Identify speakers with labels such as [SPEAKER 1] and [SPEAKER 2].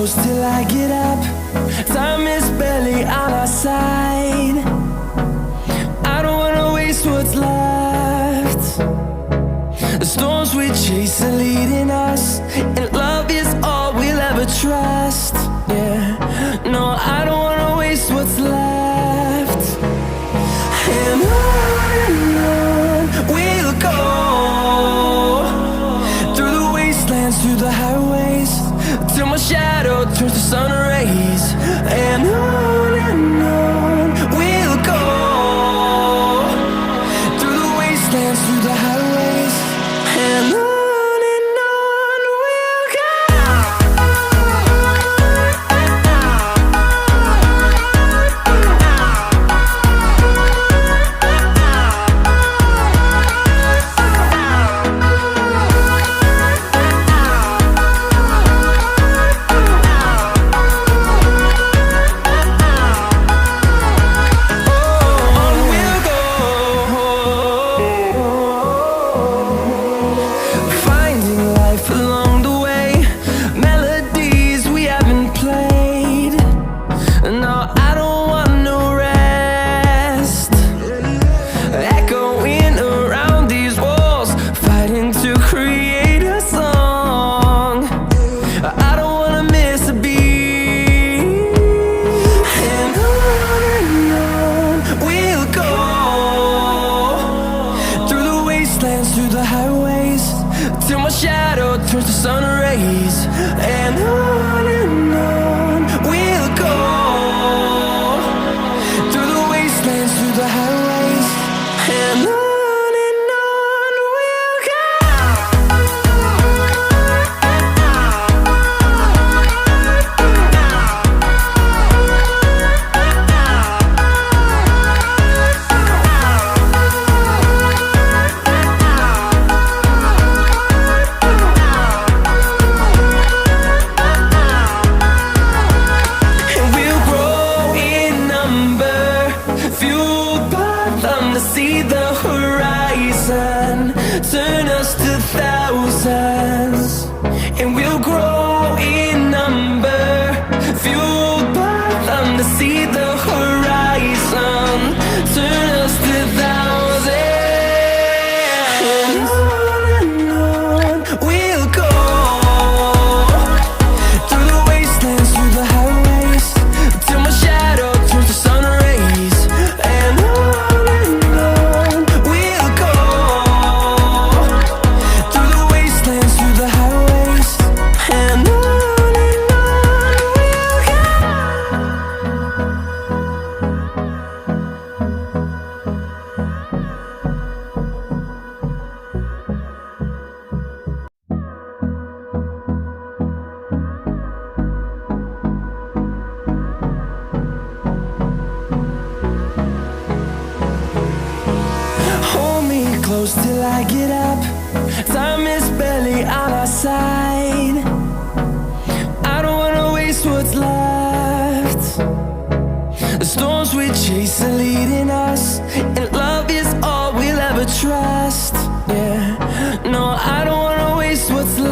[SPEAKER 1] close till I get up. Time is barely on our side. I don't wanna waste what's left. The storms we chase are leading us, and love is all we'll ever trust. Yeah, no, I don't wanna waste what's left. And on we'll go, through the wastelands, through the highways, till my shadow turns to sun rays. And on we'll go, through the wastelands, through the highways, and on. Through the highways, till my shadow turns to sun rays. And on we'll go, through the wastelands, through the highways, and on. See the horizon turn us to thousands, and we'll grow in number, fueled by them to see the horizon turn us to thousands. And on we'll go, through the wastelands, through the highways, till my shadow turns to sun rays. And on close till I get up. Time is barely on our side. I don't wanna waste what's left. The storms we chase are leading us, and love is all we'll ever trust. Yeah, no, I don't wanna waste what's left.